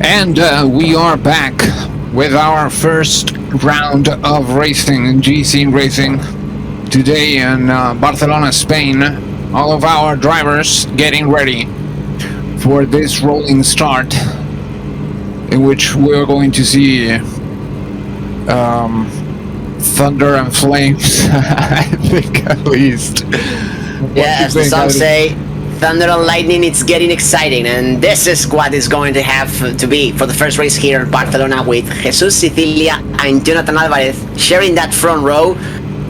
And we are back with our first round of racing in GC Racing today in Barcelona, Spain. All of our drivers getting ready for this rolling start in which we're going to see thunder and flames, I think at least. Yeah, as the songs say, thunder and lightning, it's getting exciting, and this is what is going to have to be for the first race here in Barcelona with Jesus Sicilia and Jonathan Alvarez sharing that front row.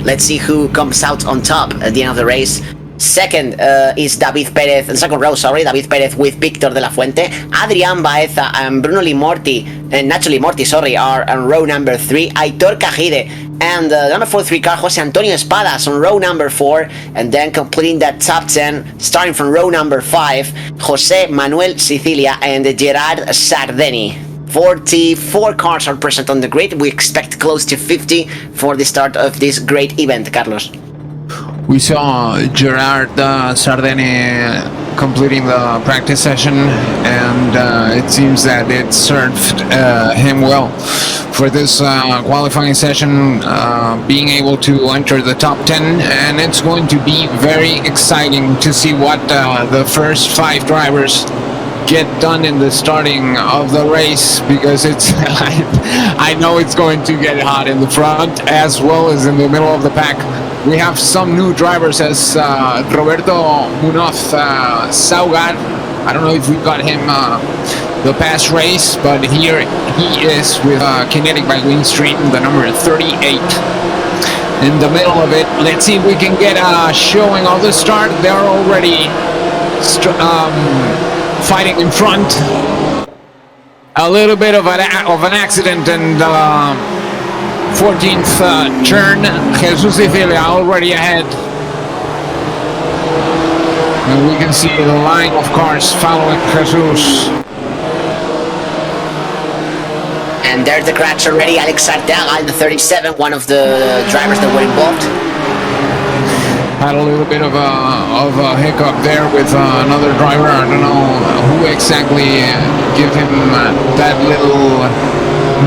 Let's see who comes out on top at the end of the race. Second is David Perez, and second row, sorry, David Perez with Victor de la Fuente. Adrián Baeza and Bruno Limorti, and Nacho Limorti, sorry, are on row number 3. Aitor Cajide and number 43 car, Jose Antonio Espadas on row number 4. And then completing that top 10, starting from row number 5, Jose Manuel Sicilia and Gerard Sardeni. 44 cars are present on the grid. We expect close to 50 for the start of this great event, Carlos. We saw Gerard Sardeni completing the practice session, and it seems that it served him well for this qualifying session, being able to enter the top 10, and it's going to be very exciting to see what the first 5 drivers get done in the starting of the race, because it's I know it's going to get hot in the front as well as in the middle of the pack. We have some new drivers as Roberto Munoz Saugar. I don't know if we got him the past race, but here he is with Kinetic by Windstream, the number 38. In the middle of it, let's see if we can get a showing of the start. They're already fighting in front. A little bit of an accident in the 14th turn. Jesus Sicilia already ahead. And we can see the line of cars following Jesus. And there's the crash already. Alex Arteaga, the 37, one of the drivers that were involved. Had a little bit of a hiccup there with another driver. I don't know who exactly gave him that little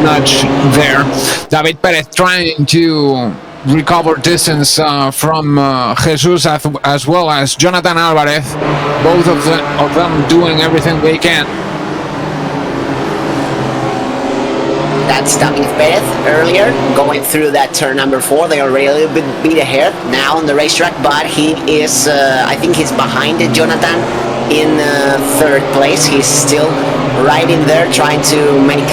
nudge there. David Perez trying to recover distance from Jesus as well as Jonathan Alvarez. Both of them doing everything they can. That's David Perez earlier, going through that turn number 4. They are already a little bit beat ahead now on the racetrack, but he is, I think he's behind Jonathan in 3rd place. He's still right in there trying to make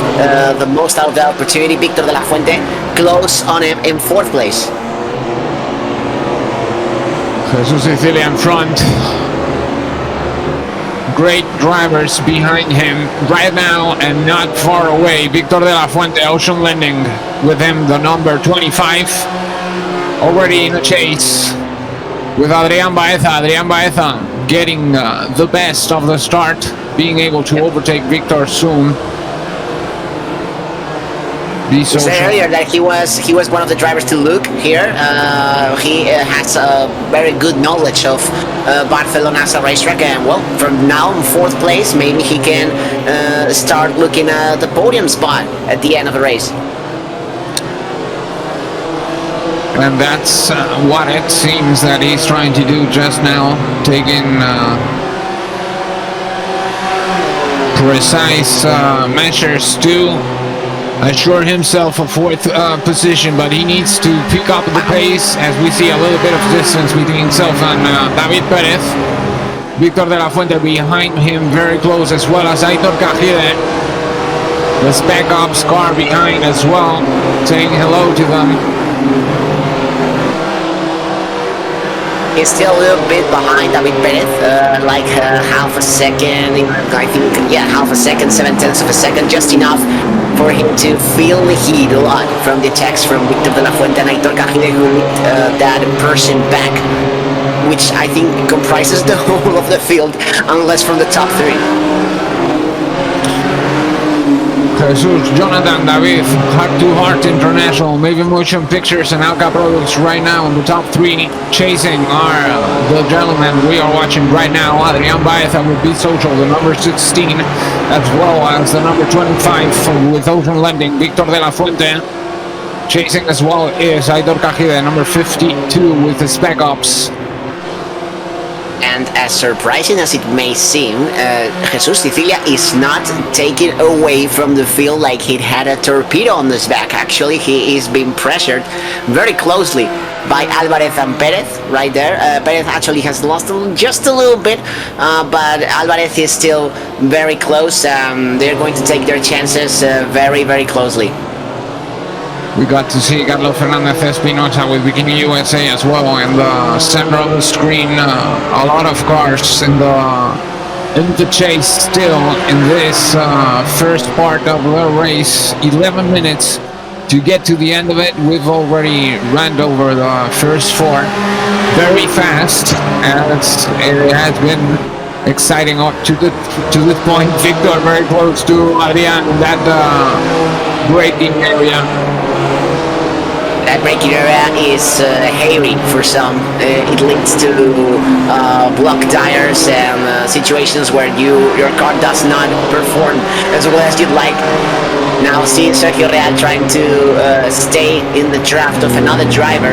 the most out of the opportunity. Victor de la Fuente close on him in 4th place. Jesus Sicilia in front. Great drivers behind him right now and not far away. Victor de la Fuente, Ocean Landing with him, the number 25, already in the chase with Adrián Baeza. Adrián Baeza getting the best of the start, being able to overtake Victor soon. You said earlier that he was one of the drivers to look here. He has a very good knowledge of Barcelona as a racetrack, and well, from now in 4th place, maybe he can start looking at the podium spot at the end of the race. And that's what it seems that he's trying to do just now, taking precise measures to assure himself a 4th position, but he needs to pick up the pace as we see a little bit of distance between himself and David Perez. Victor de la Fuente behind him, very close, as well as Aitor Cajide. The Spec Ops car behind as well, saying hello to them. He's still a little bit behind David Perez, like half a second, I think, yeah, half a second, 7/10 of a second, just enough for him to feel the heat a lot from the attacks from Victor de la Fuente and Aitor Cajide, who need that person back, which I think comprises the whole of the field, unless from the top 3. Jesus, Jonathan, David, Heart to Heart International, Maven Motion Pictures, and Alka Products right now in the top 3. Chasing are the gentlemen we are watching right now, Adrian Baeza with Be Social, the number 16, as well as the number 25 with Ocean Landing, Victor de la Fuente. Chasing as well is Aitor Cajide, number 52 with the Spec Ops. And as surprising as it may seem, Jesus Sicilia is not taken away from the field like he had a torpedo on his back. Actually, he is being pressured very closely by Alvarez and Perez right there. Perez actually has lost just a little bit, but Alvarez is still very close. They're going to take their chances very, very closely. We got to see Carlos Fernandez Espinosa with Bikini USA as well in the center of the screen. A lot of cars in the chase still in this first part of the race. 11 minutes to get to the end of it. We've already ran over the first 4 very fast, as it has been exciting up to this point. Victor very close to Adrian in that braking area. That braking area is hairy for some. It leads to block tires and situations where your car does not perform as well as you'd like. Now seeing Sergio Real trying to stay in the draft of another driver,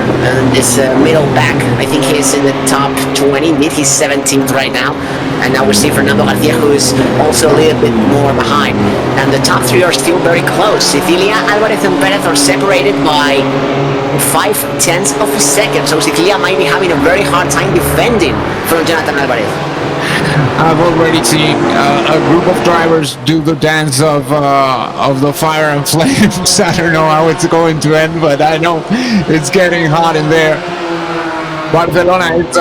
this middle back. I think he's in the top 20, he's 17th right now. And now we see Fernando Garcia, who is also a little bit more behind. And the top 3 are still very close. Sicilia, Alvarez, and Perez are separated by 0.5 of a second. So Sicilia might be having a very hard time defending from Jonathan Alvarez. I've already seen a group of drivers do the dance of the fire and flames. I don't know how it's going to end, but I know it's getting hot in there. Barcelona is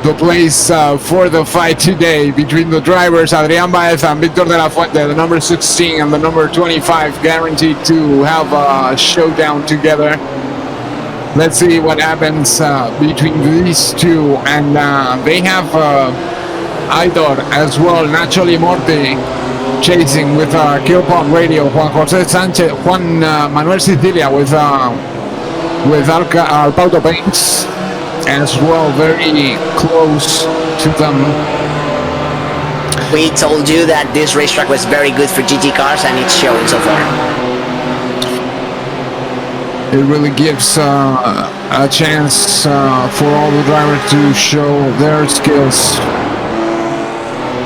the place for the fight today between the drivers Adrian Baeza and Victor de la Fuente, the number 16 and the number 25, guaranteed to have a showdown together. Let's see what happens between these two, and they have Aitor as well, Nacho Limorti chasing with Killpot Radio, Juan Jose Sanchez, Juan Manuel Sicilia with Alpauto Paints as well, very close to them. We told you that this racetrack was very good for GT cars, and it's showing so far. It really gives a chance for all the drivers to show their skills.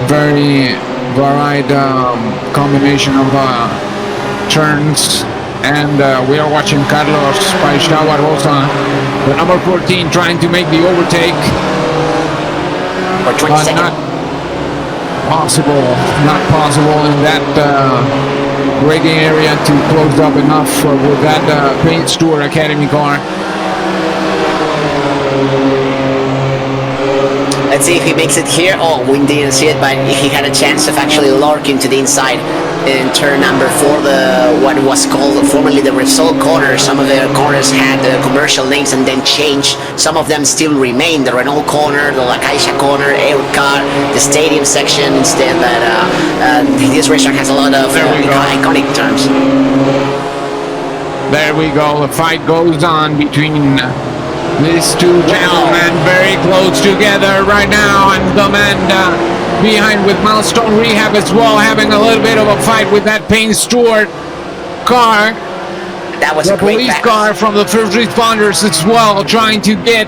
Very varied combination of turns. And we are watching Carlos Paixão Barbosa, the number 14, trying to make the overtake. For 20 seconds. Not possible in that braking area to close up enough with that Paint Stewart Academy car. Let's see if he makes it here. Oh, we didn't see it, but he had a chance of actually lurking to the inside in turn number 4, what was called formerly the Repsol corner. Some of the corners had commercial names and then changed. Some of them still remain. The Renault corner, the La Caixa corner, Aircar, the stadium section. Instead, that this racetrack has a lot of iconic terms. There we go. The fight goes on between these two gentlemen, very close together right now, and the man behind with Milestone Rehab as well, having a little bit of a fight with that Paint Stewart car. That was the a great police battle. car from the first responders as well, trying to get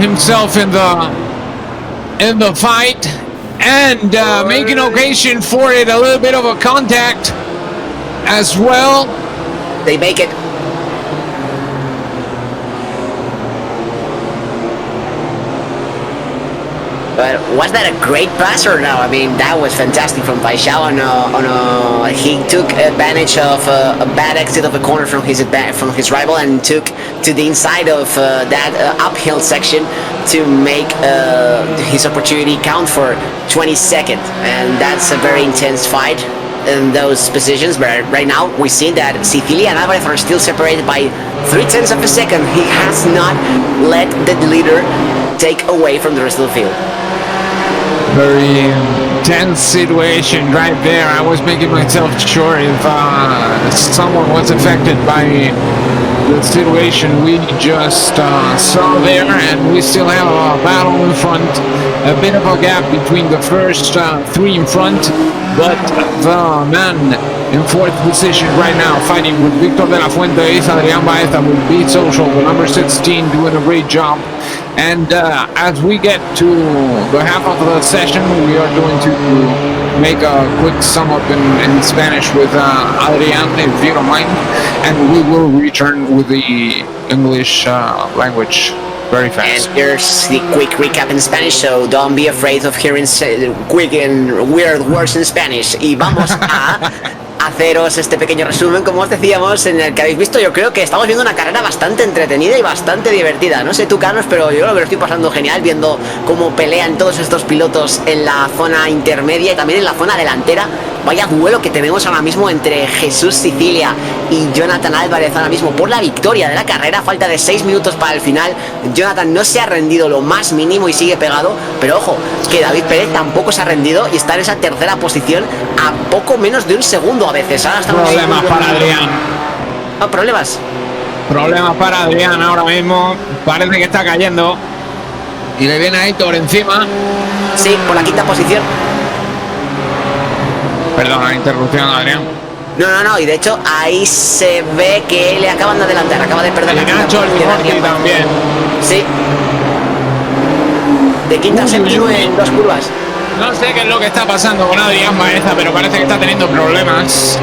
himself in the fight and making occasion for it. A little bit of a contact as well. They make it. But was that a great pass or no? I mean, that was fantastic from Paixão. He took advantage of a bad exit of a corner from his rival and took to the inside of that uphill section to make his opportunity count for 20 seconds. And that's a very intense fight in those positions. But right now we see that Sicilia and Alvarez are still separated by 0.3 of a second. He has not let the leader take away from the rest of the field. Very tense situation right there. I was making myself sure if someone was affected by the situation we just saw there, and we still have a battle in front, a bit of a gap between the first three in front, but the man in fourth position right now fighting with Victor de la Fuente is Adrián Baeza with Beat Social, the number 16, doing a great job. And as we get to the half of the session, we are going to make a quick sum up in Spanish with Adrián, if you don't mind, and we will return with the English language very fast. And here's the quick recap in Spanish, so don't be afraid of hearing quick and weird words in Spanish. Y vamos a haceros este pequeño resumen, como os decíamos, en el que habéis visto. Yo creo que estamos viendo una carrera bastante entretenida y bastante divertida. No sé tú, Carlos, pero yo lo estoy pasando genial viendo cómo pelean todos estos pilotos en la zona intermedia y también en la zona delantera. Vaya duelo que tenemos ahora mismo entre Jesús Sicilia y Jonathan Álvarez ahora mismo por la victoria de la carrera. Falta de 6 minutos para el final. Jonathan no se ha rendido lo más mínimo y sigue pegado, pero ojo, que David Pérez tampoco se ha rendido y está en esa tercera posición a poco menos de un segundo a veces. Ahora estamos Problemas para Adrián. No, problemas. Problemas para Adrián ahora mismo. Parece que está cayendo. Y le viene a Héctor encima. Sí, por la quinta posición. Perdona la interrupción, Adrián. No, y de hecho ahí se ve que le acaban de adelantar, acaba de perder la quinta Nacho posición. también. Sí. De quinta a séptimo en 2 curvas. No sé qué es lo que está pasando con Adrián Baeza, pero parece que está teniendo problemas.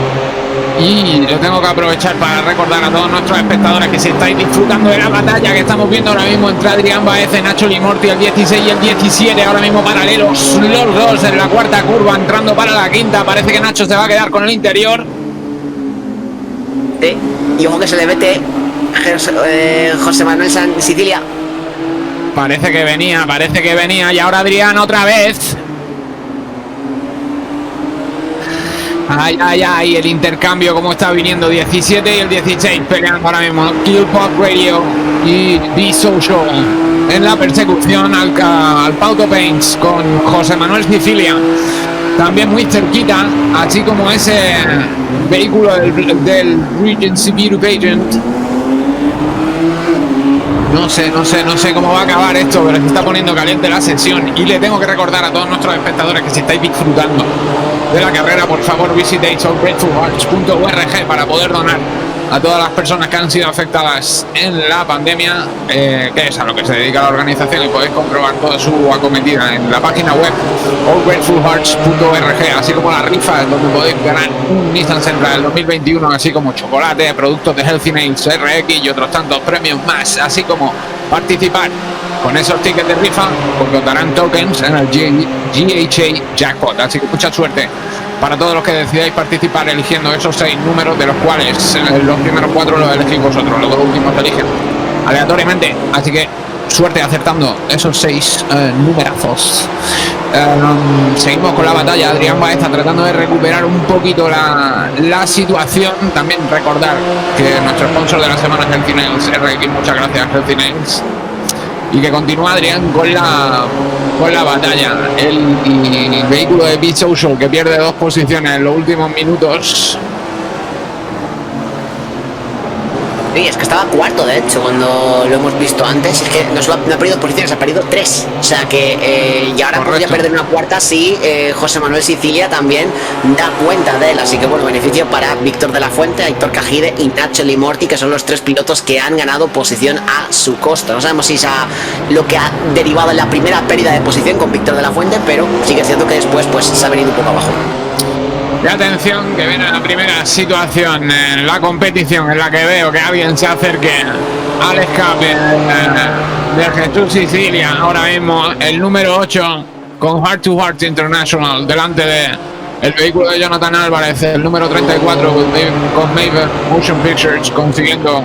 Y lo tengo que aprovechar para recordar a todos nuestros espectadores que si estáis disfrutando de la batalla que estamos viendo ahora mismo entre Adrián Baeza y Nacho Limorti, el 16 y el 17, ahora mismo paralelos los dos en la cuarta curva, entrando para la quinta. Parece que Nacho se va a quedar con el interior. Sí, y ojo que se le mete José Manuel Sicilia. Parece que venía, y ahora Adrián otra vez. Ay, el intercambio como está viniendo, 17 y el 16 peleando ahora mismo. Kill Pop Radio y Be Social en la persecución al Pauto Paints con José Manuel Sicilia también muy cerquita, así como ese vehículo del Regency Beauty Pageant. No sé cómo va a acabar esto, pero se está poniendo caliente la sesión. Y le tengo que recordar a todos nuestros espectadores que si estáis disfrutando de la carrera, por favor visitéis allgratefulhearts.org para poder donar a todas las personas que han sido afectadas en la pandemia, que es a lo que se dedica la organización, y podéis comprobar toda su acometida en la página web allgratefulhearts.org, así como la rifa donde podéis ganar un Nissan Sentra del 2021, así como chocolate, productos de Healthy Nails, RX y otros tantos premios más, así como participar con esos tickets de rifa, porque os darán tokens en el GHA Jackpot. Así que mucha suerte para todos los que decidáis participar eligiendo esos 6 números, de los cuales los primeros 4 los elegís vosotros, los 2 últimos eligen aleatoriamente. Así que suerte acertando esos 6 numerazos. Seguimos con la batalla. Adrián Baeza tratando de recuperar un poquito la situación. También recordar que nuestro sponsor de la semana es Healthy Nails RX. Muchas gracias, Healthy Nails. Y que continúa Adrián con la batalla. El vehículo de Beat Social, que pierde 2 posiciones en los últimos minutos. Sí, es que estaba cuarto, de hecho, cuando lo hemos visto antes. Es que no solo ha perdido posiciones, ha perdido 3. O sea que y ahora Correcto. podría perder una cuarta si José Manuel Sicilia también da cuenta de él. Así que bueno, beneficio para Víctor de la Fuente, Héctor Cajide y Nacho Limorti, que son los 3 pilotos que han ganado posición a su costa. No sabemos si es lo que ha derivado en la primera pérdida de posición con Víctor de la Fuente, pero sí que es cierto que después pues se ha venido un poco abajo. Y atención, que viene la primera situación en la competición en la que veo que alguien se acerque al escape de Jesús Sicilia. Ahora mismo el número 8 con Heart to Heart International delante de el vehículo de Jonathan Álvarez, el número 34 con Maven Motion Pictures, consiguiendo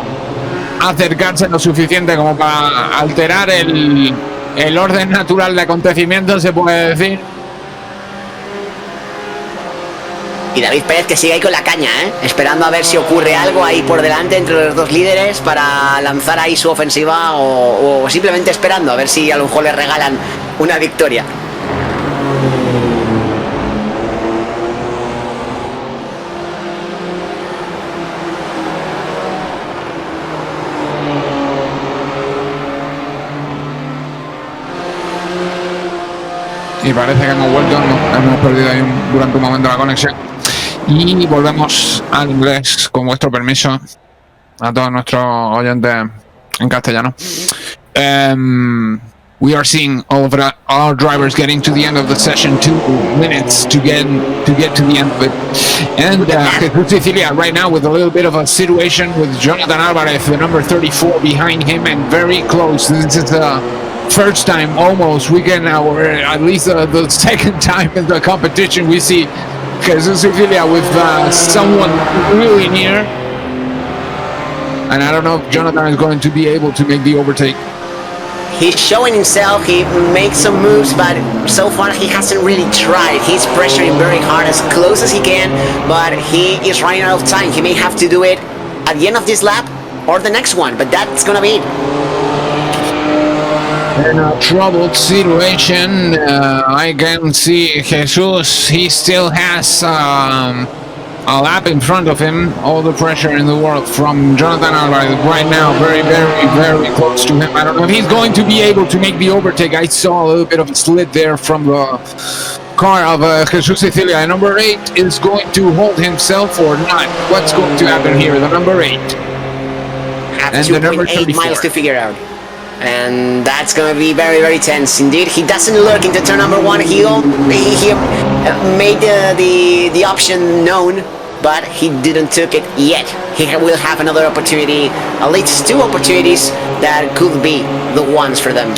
acercarse lo suficiente como para alterar el orden natural de acontecimientos, se puede decir. Y David Pérez que sigue ahí con la caña, esperando a ver si ocurre algo ahí por delante entre los 2 líderes para lanzar ahí su ofensiva o simplemente esperando a ver si a lo mejor le regalan una victoria. Y parece que hemos vuelto, no, hemos perdido ahí durante un momento la conexión. Y volvemos al inglés, con vuestro permiso, a todos nuestros oyentes en castellano. We are seeing all of our drivers getting to the end of the session. 2 minutes to get to the end of it. And Jesus Sicilia right now with a little bit of a situation with Jonathan Alvarez, the number 34, behind him and very close. This is the first time almost we can, or at least the second time in the competition, we see Jesus Sicilia with someone really near. And I don't know if Jonathan is going to be able to make the overtake. He's showing himself, he makes some moves, but so far he hasn't really tried. He's pressuring very hard, as close as he can, but he is running out of time. He may have to do it at the end of this lap or the next one, but that's gonna be it. In a troubled situation, I can see Jesus, he still has a lap in front of him. All the pressure in the world from Jonathan Alvarez right now, very, very, very close to him. I don't know if he's going to be able to make the overtake. I saw a little bit of a slid there from the car of Jesus Sicilia. Number 8 is going to hold himself or not. What's going to happen here? The number 8. Have And the number 2.8 34. miles to figure out. And that's going to be very, very tense indeed. He doesn't look into turn number 1. He made the option known, but he didn't took it yet. He will have another opportunity, at least 2 opportunities that could be the ones for them.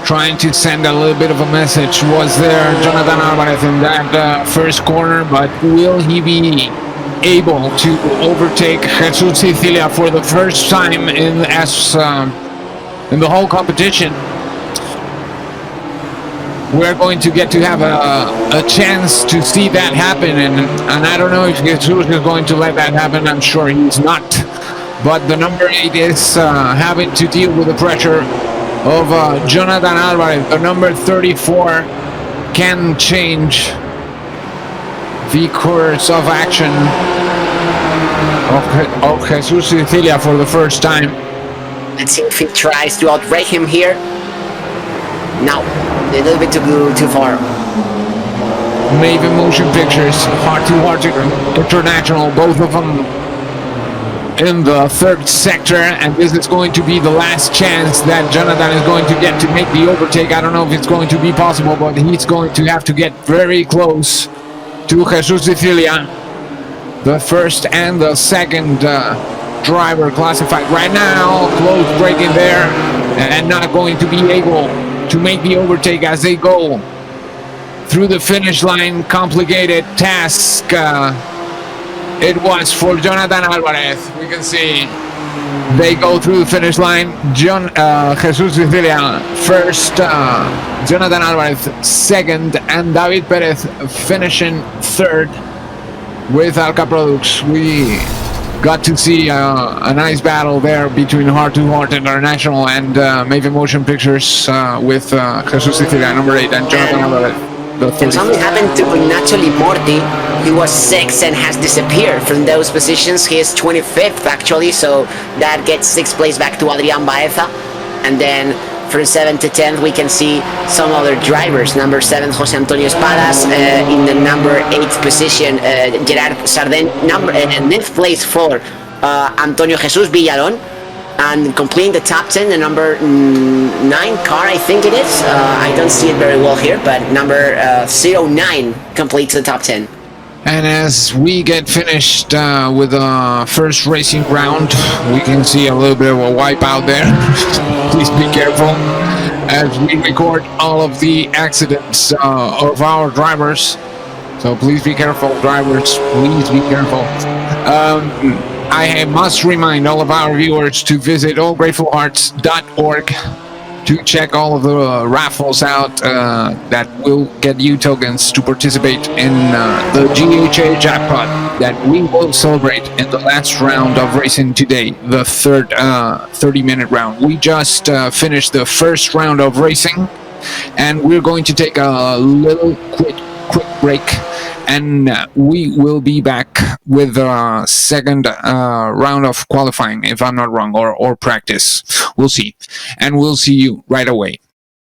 Trying to send a little bit of a message was there, Jonathan Alvarez, in that first corner, but will he be able to overtake Jesus Sicilia for the first time in the whole competition? We're going to get to have a chance to see that happen, and I don't know if Jesus is going to let that happen. I'm sure he's not, but the number 8 is having to deal with the pressure of Jonathan Alvarez. The number 34 can change the course of action of Jesus Sicilia for the first time. Let's see if he tries to outrate him here. No, a little bit too far. Maven Motion Pictures, Heart to Heart International, both of them in the third sector, and this is going to be the last chance that Jonathan is going to get to make the overtake. I don't know if it's going to be possible, but he's going to have to get very close to Jesus Sicilia, the first and the second driver classified right now. Close braking there, and not going to be able to make the overtake as they go through the finish line. Complicated task it was for Jonathan Alvarez. We can see they go through the finish line. Jesus Sicilia first, Jonathan Alvarez second, and David Perez finishing third with Alca Products. We got to see a nice battle there between Heart to Heart International and Maven Motion Pictures with Jesus Sicilia, number 8, and Jonathan Alvarez, the 34. And something happened to Ignacio Limorti. He was 6th and has disappeared from those positions. He is 25th actually, so that gets 6th place back to Adrian Baeza. And then from 7th to 10th we can see some other drivers. Number 7, Jose Antonio Espadas. In the number 8th position, Gerard Sarden. 9th place for Antonio Jesus Villalon. And completing the top 10, the number 9 car, I think it is. I don't see it very well here, but number 09 completes the top 10. And as we get finished with the first racing round, we can see a little bit of a wipeout there. Please be careful as we record all of the accidents of our drivers. So please be careful, drivers. Please be careful. I must remind all of our viewers to visit allgratefulhearts.org to check all of the raffles out that will get you tokens to participate in the GHA jackpot that we will celebrate in the last round of racing today, the third 30-minute round. We just finished the first round of racing, and we're going to take a little quick break, and we will be back with the second round of qualifying, if I'm not wrong, or practice. We'll see. And we'll see you right away.